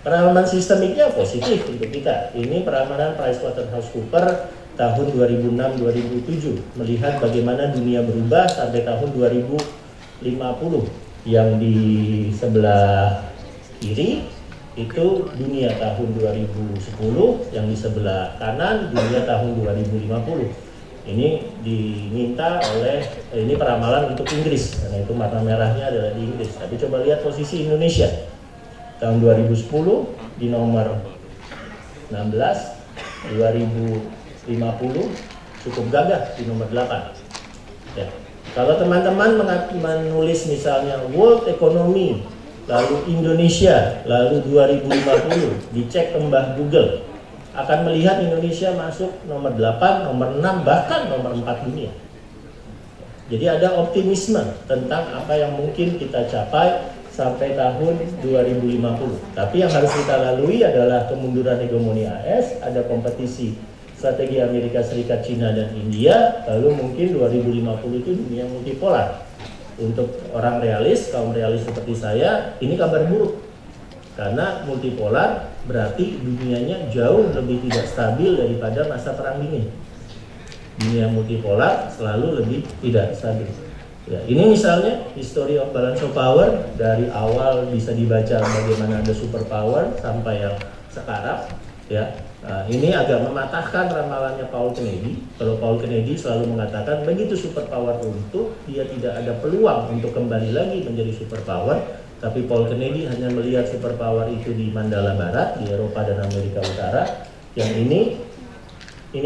Peramalan sistemiknya positif untuk kita. Ini peramalan PricewaterhouseCoopers tahun 2006-2007 melihat bagaimana dunia berubah sampai tahun 2050. Yang di sebelah kiri itu dunia tahun 2010, yang di sebelah kanan dunia tahun 2050. Ini diminta oleh, ini peramalan untuk Inggris, karena itu warna merahnya adalah di Inggris. Tapi coba lihat posisi Indonesia tahun 2010 di nomor 16, 2050 cukup gagah di nomor 8. Ya. Kalau teman-teman menulis misalnya World Economy, lalu Indonesia, lalu 2050, dicek kembang Google, akan melihat Indonesia masuk nomor 8, nomor 6, bahkan nomor 4 dunia. Jadi ada optimisme tentang apa yang mungkin kita capai sampai tahun 2050. Tapi yang harus kita lalui adalah kemunduran hegemoni AS, ada kompetisi strategi Amerika Serikat, Cina, dan India, lalu mungkin 2050 itu dunia multipolar. Untuk orang realis, kaum realis seperti saya, ini kabar buruk. Karena multipolar berarti dunianya jauh lebih tidak stabil daripada masa perang dingin. Dunia multipolar selalu lebih tidak stabil. Ya, ini misalnya history of balance of power, dari awal bisa dibaca bagaimana ada superpower sampai yang sekarang. Ya, ini agak mematahkan ramalannya Paul Kennedy. Kalau Paul Kennedy selalu mengatakan begitu superpower runtuh, dia tidak ada peluang untuk kembali lagi menjadi superpower. Tapi Paul Kennedy hanya melihat superpower itu di Mandala Barat, di Eropa dan Amerika Utara. Yang ini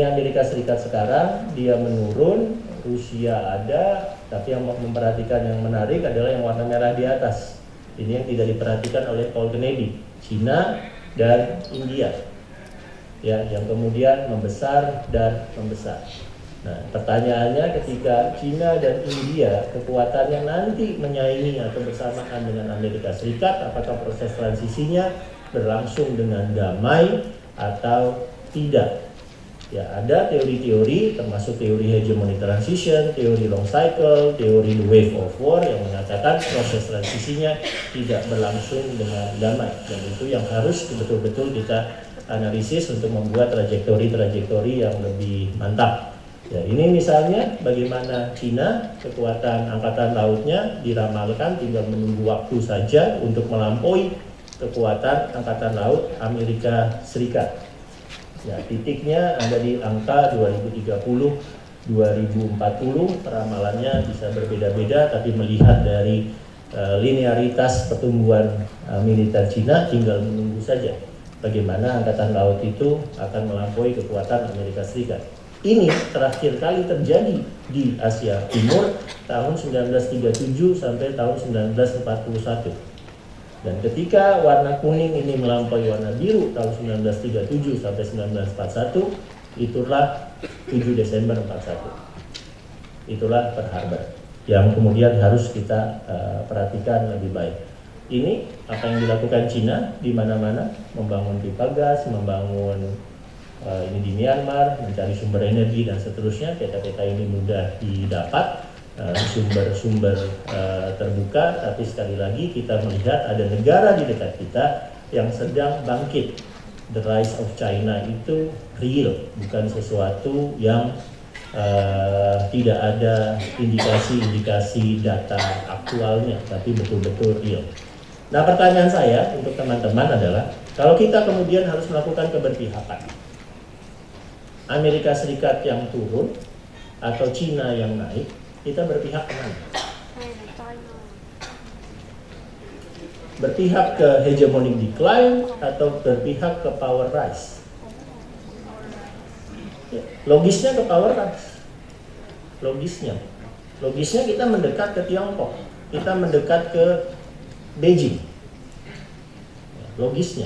Amerika Serikat sekarang, dia menurun, Rusia ada, tapi yang memperhatikan yang menarik adalah yang warna merah di atas. Ini yang tidak diperhatikan oleh Paul Kennedy, Cina dan India. Ya, yang kemudian membesar dan membesar. Nah, pertanyaannya ketika Cina dan India kekuatannya nanti menyaingi atau bersamaan dengan Amerika Serikat, apakah proses transisinya berlangsung dengan damai atau tidak? Ya, ada teori-teori termasuk teori hegemony transition, teori long cycle, teori the wave of war yang mengatakan proses transisinya tidak berlangsung dengan damai, dan itu yang harus betul-betul kita analisis untuk membuat trajektori yang lebih mantap. Ya, ini misalnya bagaimana Cina, kekuatan angkatan lautnya diramalkan tinggal menunggu waktu saja untuk melampaui kekuatan angkatan laut Amerika Serikat. Ya, titiknya ada di angka 2030, 2040, peramalannya bisa berbeda-beda, tapi melihat dari linearitas pertumbuhan militer Cina tinggal menunggu saja bagaimana angkatan laut itu akan melampaui kekuatan Amerika Serikat. Ini terakhir kali terjadi di Asia Timur tahun 1937 sampai tahun 1941. Dan ketika warna kuning ini melampaui warna biru tahun 1937 sampai 1941, itulah 7 Desember 41. Itulah Pearl Harbor yang kemudian harus kita perhatikan lebih baik. Ini apa yang dilakukan Cina di mana-mana, membangun pipa gas, membangun ini di Myanmar, mencari sumber energi dan seterusnya. Peta-peta ini mudah didapat, sumber-sumber terbuka, tapi sekali lagi kita melihat ada negara di dekat kita yang sedang bangkit. The rise of China itu real, bukan sesuatu yang tidak ada indikasi-indikasi data aktualnya, tapi betul-betul real. Nah, pertanyaan saya untuk teman-teman adalah, kalau kita kemudian harus melakukan keberpihakan, Amerika Serikat yang turun atau Cina yang naik, kita berpihak kemana? Berpihak ke hegemonic decline atau berpihak ke power rise? Ya, logisnya ke power rise. Logisnya kita mendekat ke Tiongkok, kita mendekat ke Beijing. Logisnya.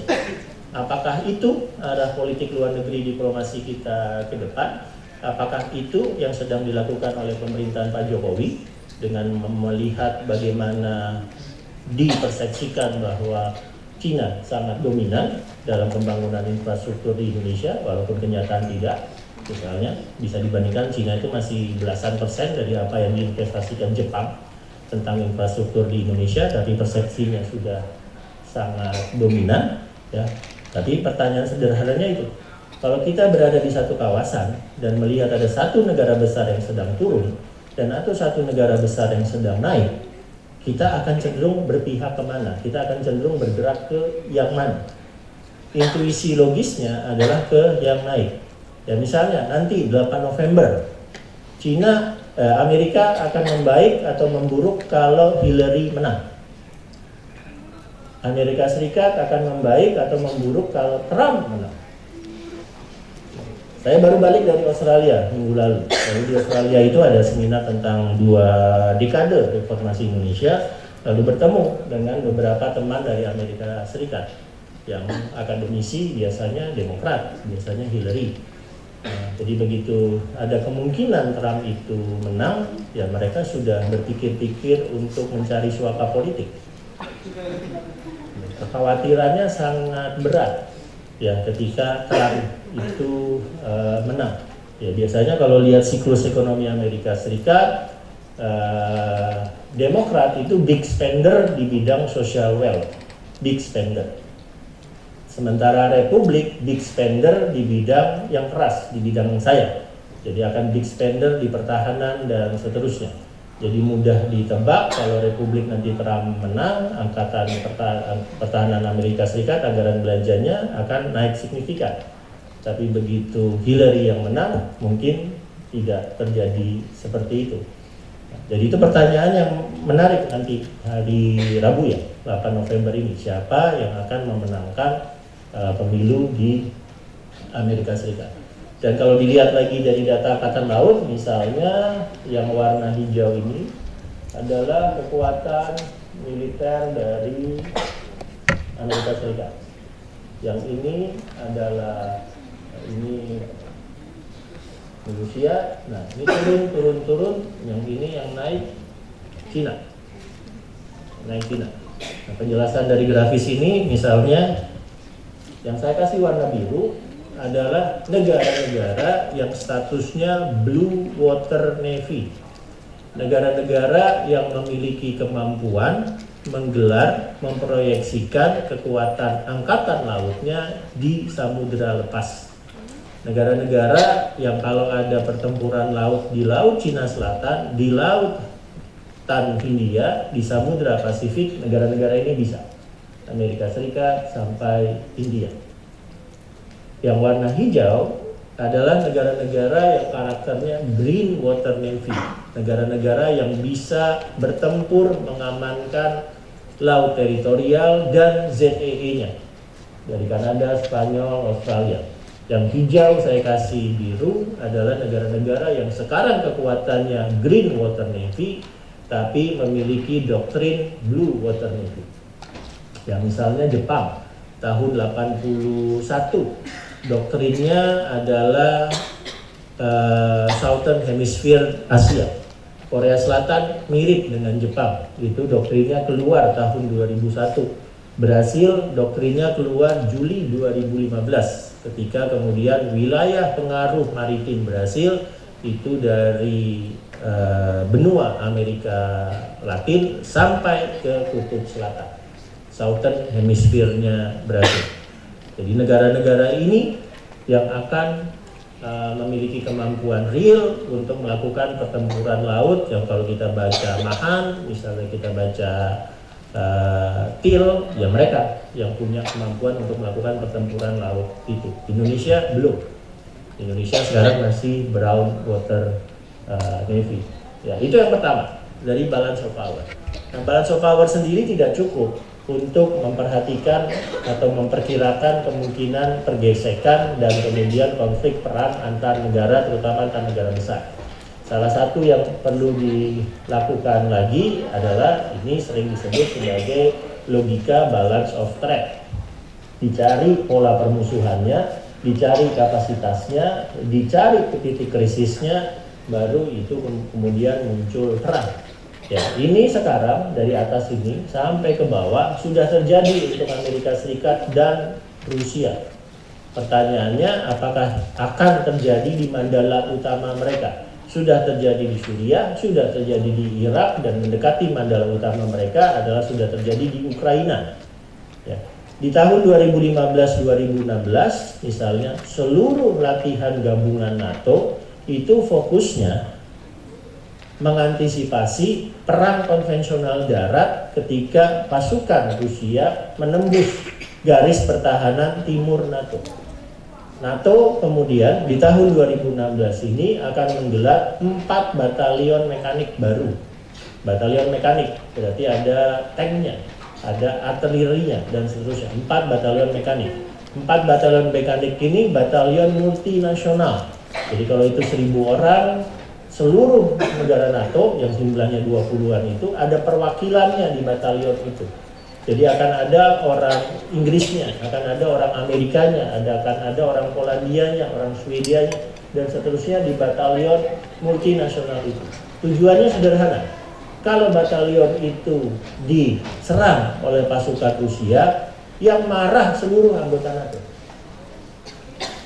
Apakah itu arah politik luar negeri diplomasi kita ke depan? Apakah itu yang sedang dilakukan oleh pemerintahan Pak Jokowi dengan melihat bagaimana dipersepsikan bahwa Cina sangat dominan dalam pembangunan infrastruktur di Indonesia, walaupun kenyataan tidak. Misalnya bisa dibandingkan Cina itu masih belasan persen dari apa yang diinvestasikan Jepang tentang infrastruktur di Indonesia, tapi persepsinya sudah sangat dominan. Ya, tapi pertanyaan sederhananya itu, kalau kita berada di satu kawasan dan melihat ada satu negara besar yang sedang turun dan atau satu negara besar yang sedang naik, kita akan cenderung berpihak kemana? Kita akan cenderung bergerak ke yang mana? Intuisi logisnya adalah ke yang naik. Ya, misalnya nanti 8 November, Amerika akan membaik atau memburuk kalau Hillary menang. Amerika Serikat akan membaik atau memburuk kalau Trump menang. Saya baru balik dari Australia minggu lalu. Lalu di Australia itu ada seminar tentang 2 dekade reformasi Indonesia. Lalu bertemu dengan beberapa teman dari Amerika Serikat yang akademisi, biasanya Demokrat, biasanya Hillary. Jadi begitu ada kemungkinan Trump itu menang, ya mereka sudah berpikir-pikir untuk mencari suaka politik. Kekhawatirannya sangat berat ya ketika Trump itu menang. Ya biasanya kalau lihat siklus ekonomi Amerika Serikat, Demokrat itu big spender di bidang social wealth, big spender. Sementara Republik big spender di bidang yang keras, di bidang saya. Jadi akan big spender di pertahanan dan seterusnya. Jadi mudah ditebak kalau Republik nanti Trump menang, angkatan pertahanan Amerika Serikat, anggaran belanjanya akan naik signifikan. Tapi begitu Hillary yang menang, mungkin tidak terjadi seperti itu. Jadi itu pertanyaan yang menarik nanti hari Rabu ya, 8 November ini. Siapa yang akan memenangkan pemilu di Amerika Serikat. Dan kalau dilihat lagi dari data Angkatan Laut, misalnya yang warna hijau ini adalah kekuatan militer dari Amerika Serikat. Yang ini adalah Rusia. Nah, ini turun, yang ini yang naik Cina. Naik Cina. Nah, penjelasan dari grafis ini misalnya yang saya kasih warna biru adalah negara-negara yang statusnya Blue Water Navy. Negara-negara yang memiliki kemampuan menggelar, memproyeksikan kekuatan angkatan lautnya di samudera lepas. Negara-negara yang kalau ada pertempuran laut di Laut Cina Selatan, di Lautan Hindia, di Samudra Pasifik, negara-negara ini bisa. Amerika Serikat sampai India. Yang warna hijau adalah negara-negara yang karakternya Green Water Navy, negara-negara yang bisa bertempur mengamankan laut teritorial dan ZEE-nya dari Kanada, Spanyol, Australia. Yang hijau saya kasih biru adalah negara-negara yang sekarang kekuatannya Green Water Navy tapi memiliki doktrin Blue Water Navy. Ya misalnya Jepang tahun 81 doktrinnya adalah Southern Hemisphere Asia. Korea Selatan mirip dengan Jepang, itu doktrinnya keluar tahun 2001. Brasil doktrinnya keluar Juli 2015 ketika kemudian wilayah pengaruh maritim Brasil itu dari benua Amerika Latin sampai ke Kutub Selatan, Southern Hemisphere-nya Brasil. Jadi negara-negara ini yang akan memiliki kemampuan real untuk melakukan pertempuran laut yang kalau kita baca Mahan, misalnya kita baca TIL, ya mereka yang punya kemampuan untuk melakukan pertempuran laut itu. Indonesia belum. Indonesia sekarang masih Brown Water Navy. Ya, itu yang pertama dari balance of power. Nah, balance of power sendiri tidak cukup untuk memperhatikan atau memperkirakan kemungkinan pergesekan dan kemudian konflik peran antar negara, terutama antar negara besar. Salah satu yang perlu dilakukan lagi adalah ini sering disebut sebagai logika balance of threat. Dicari pola permusuhannya, dicari kapasitasnya, dicari titik krisisnya, baru itu kemudian muncul perang. Ya, ini sekarang dari atas ini sampai ke bawah sudah terjadi untuk Amerika Serikat dan Rusia. Pertanyaannya apakah akan terjadi di mandala utama mereka? Sudah terjadi di Suriah, sudah terjadi di Irak, dan mendekati mandala utama mereka adalah sudah terjadi di Ukraina. Ya. Di tahun 2015-2016 misalnya seluruh latihan gabungan NATO itu fokusnya mengantisipasi perang konvensional darat ketika pasukan Rusia menembus garis pertahanan timur NATO. NATO kemudian di tahun 2016 ini akan menggelar 4 batalion mekanik baru. Batalion mekanik berarti ada tanknya, ada artilerinya dan seterusnya. 4 batalion mekanik. 4 batalion mekanik ini batalion multinasional. Jadi kalau itu 1.000 orang, seluruh negara NATO yang jumlahnya 20-an itu ada perwakilannya di batalion itu. Jadi akan ada orang Inggrisnya, akan ada orang Amerikanya, akan ada orang Polandianya, orang Swedianya, dan seterusnya di batalion multinasional itu. Tujuannya sederhana. Kalau batalion itu diserang oleh pasukan Rusia, yang marah seluruh anggota NATO.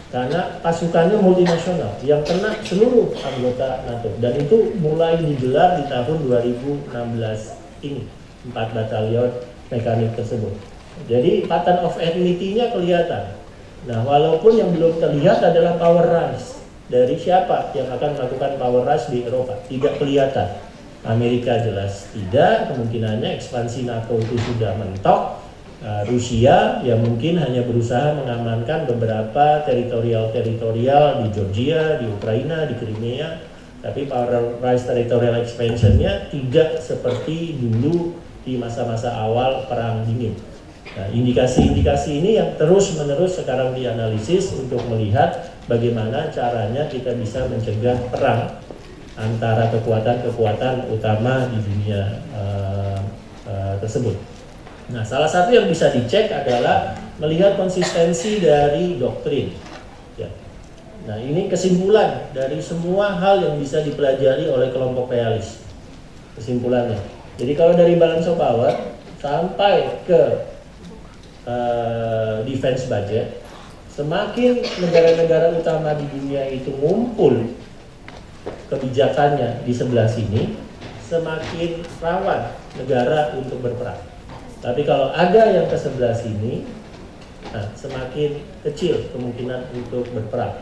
Karena pasukannya multinasional, yang kena seluruh anggota NATO. Dan itu mulai digelar di tahun 2016 ini, 4 batalion mekanik tersebut. Jadi pattern of enmity-nya kelihatan. Nah, walaupun yang belum terlihat adalah power rise. Dari siapa yang akan melakukan power rise di Eropa? Tidak kelihatan. Amerika jelas tidak, kemungkinannya ekspansi NATO itu sudah mentok. Rusia yang mungkin hanya berusaha mengamankan beberapa teritorial di Georgia, di Ukraina, di Crimea. Tapi power rise territorial expansion-nya tidak seperti dulu di masa-masa awal Perang Dingin. Nah, indikasi-indikasi ini yang terus-menerus sekarang dianalisis untuk melihat bagaimana caranya kita bisa mencegah perang antara kekuatan-kekuatan utama di dunia tersebut. Nah, salah satu yang bisa dicek adalah melihat konsistensi dari doktrin. Ya. Nah, ini kesimpulan dari semua hal yang bisa dipelajari oleh kelompok realis. Kesimpulannya. Jadi kalau dari balance of power sampai ke defense budget, semakin negara-negara utama di dunia itu ngumpul kebijakannya di sebelah sini, semakin rawan negara untuk berperang. Tapi kalau ada yang ke sebelah sini, nah, semakin kecil kemungkinan untuk berperang.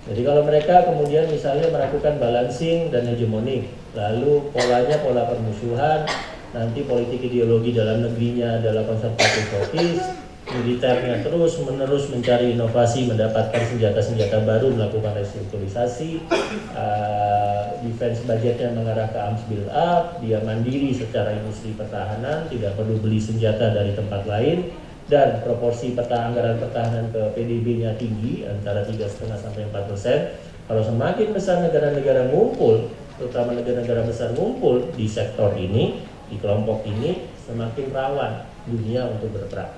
Jadi kalau mereka kemudian misalnya melakukan balancing dan hegemonik, lalu polanya pola permusuhan, nanti politik ideologi dalam negerinya adalah konservatif fokis, militernya terus menerus mencari inovasi, mendapatkan senjata-senjata baru, melakukan restrukturisasi, defense budgetnya mengarah ke arms build up, dia mandiri secara industri pertahanan, tidak perlu beli senjata dari tempat lain, dan proporsi anggaran pertahanan ke PDB-nya tinggi, antara 3,5 sampai 4%. Kalau semakin besar negara-negara ngumpul, terutama negara-negara besar ngumpul di sektor ini, di kelompok ini, semakin rawan dunia untuk berperang.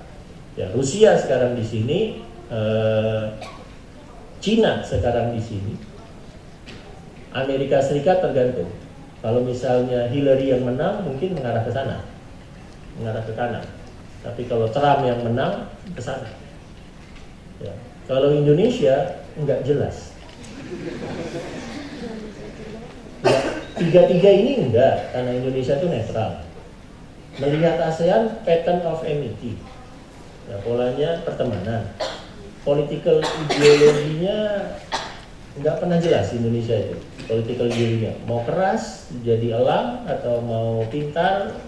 Ya, Rusia sekarang di sini, Cina sekarang di sini, Amerika Serikat tergantung. Kalau misalnya Hillary yang menang, mungkin mengarah ke sana, mengarah ke kanan. Tapi kalau Trump yang menang, ke sana. Ya. Kalau Indonesia, enggak jelas. Ya, tiga-tiga ini enggak, karena Indonesia itu netral. Melihat ASEAN, pattern of enmity. Ya, polanya pertemanan. Political ideologinya enggak pernah jelas Indonesia itu. Political ideologinya mau keras, jadi elang, atau mau pintar,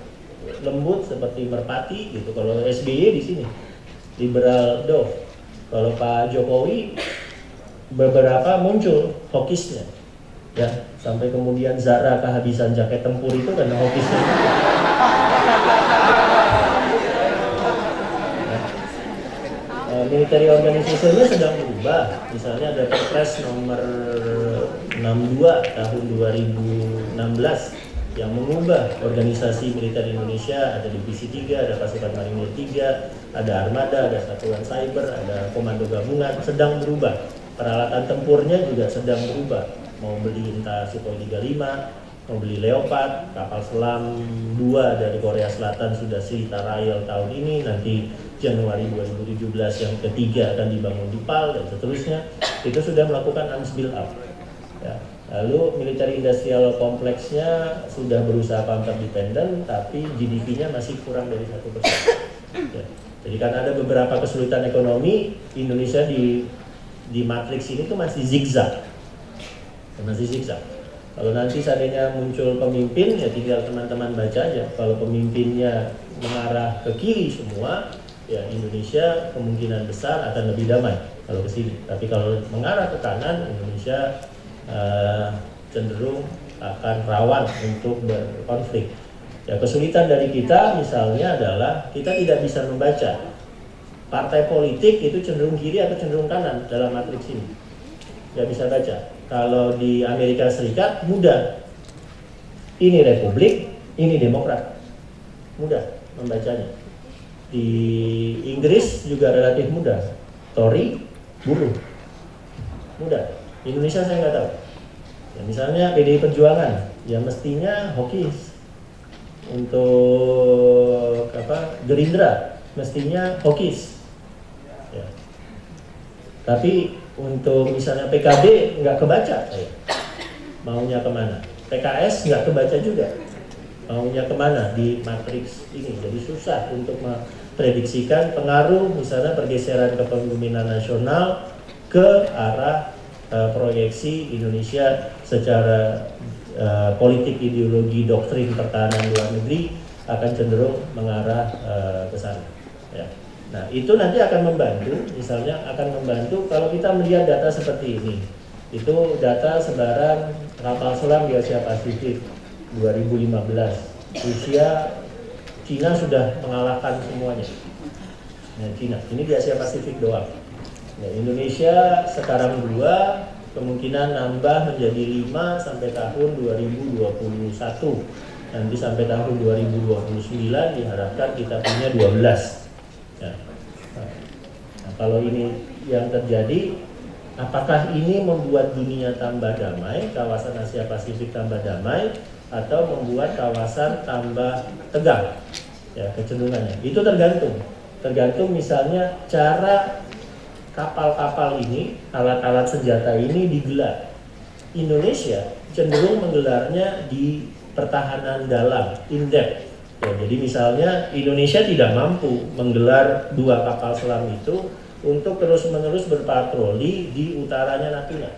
lembut seperti merpati gitu. Kalau SBY di sini liberal dove. Kalau Pak Jokowi beberapa muncul hokisnya, ya, sampai kemudian Zara kehabisan jaket tempur itu karena hokisnya. Military organization-nya sedang berubah. Misalnya ada Perpres nomor 62 tahun 2016 yang mengubah organisasi militer Indonesia. Ada Divisi 3, ada Pasukan Marinir 3, ada Armada, ada Satuan Cyber, ada Komando Gabungan, sedang berubah. Peralatan tempurnya juga sedang berubah. Mau beli entah Sukhoi 35, mau beli Leopard, kapal selam 2 dari Korea Selatan sudah Srita Rail tahun ini, nanti Januari 2017 yang ketiga akan dibangun di PAL dan seterusnya. Itu sudah melakukan arms build up. Ya. Lalu military industrial kompleksnya sudah berusaha counter dependent, tapi GDP-nya masih kurang dari 1%. Ya. Jadi karena ada beberapa kesulitan ekonomi, Indonesia di matriks ini tuh masih zigzag. Kalau nanti seandainya muncul pemimpin, ya tinggal teman-teman baca aja. Kalau pemimpinnya mengarah ke kiri semua, ya Indonesia kemungkinan besar akan lebih damai kalau ke sini. Tapi kalau mengarah ke kanan, Indonesia cenderung akan rawan untuk berkonflik. Ya, kesulitan dari kita misalnya adalah kita tidak bisa membaca partai politik itu cenderung kiri atau cenderung kanan dalam matriks ini. Nggak bisa baca. Kalau di Amerika Serikat mudah. Ini Republik, ini Demokrat. Mudah membacanya. Di Inggris juga relatif mudah. Tory, buruh. Mudah. Indonesia saya nggak tahu. Ya, misalnya PDI Perjuangan, ya mestinya hokis. Untuk Gerindra, mestinya hokis. Ya. Tapi untuk misalnya PKB nggak kebaca, maunya kemana? PKS nggak kebaca juga, maunya kemana di matriks ini. Jadi susah untuk memprediksikan pengaruh misalnya pergeseran kepemimpinan nasional ke arah proyeksi Indonesia secara politik, ideologi, doktrin pertahanan luar negeri akan cenderung mengarah ke sana. Ya. Nah itu nanti akan membantu, misalnya akan membantu kalau kita melihat data seperti ini. Itu data sebaran kapal selam di Asia Pasifik 2015. Rusia, Cina sudah mengalahkan semuanya. Nah, Cina, ini di Asia Pasifik doang. Nah, Indonesia sekarang 2, kemungkinan nambah menjadi 5 sampai tahun 2021. Nanti sampai tahun 2029 diharapkan kita punya 12. Nah, kalau ini yang terjadi, apakah ini membuat dunia tambah damai, kawasan Asia Pasifik tambah damai, atau membuat kawasan tambah tegang? Ya, kecenderungannya. Itu tergantung misalnya cara kapal-kapal ini, alat-alat senjata ini digelar. Indonesia cenderung menggelarnya di pertahanan dalam, in-depth. Ya, jadi misalnya Indonesia tidak mampu menggelar 2 kapal selam itu untuk terus-menerus berpatroli di utaranya Natuna.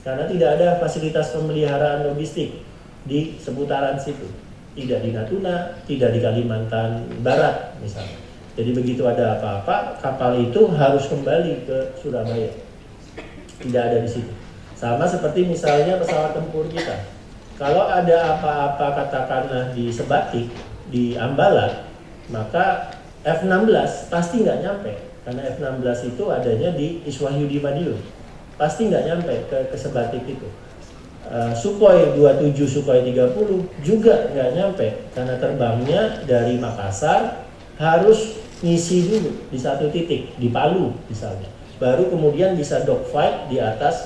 Karena tidak ada fasilitas pemeliharaan logistik di seputaran situ. Tidak di Natuna, tidak di Kalimantan Barat misalnya. Jadi begitu ada apa-apa, kapal itu harus kembali ke Surabaya. Tidak ada di situ. Sama seperti misalnya pesawat tempur kita. Kalau ada apa-apa katakanlah di Sebatik, di Ambalat, maka F-16 pasti nggak nyampe. Karena F-16 itu adanya di Iswahyudi Madiun. Pasti nggak nyampe ke Sebatik itu. Sukhoi 27, Sukhoi 30 juga nggak nyampe. Karena terbangnya dari Makassar harus ngisi dulu di satu titik, di Palu misalnya. Baru kemudian bisa dogfight di atas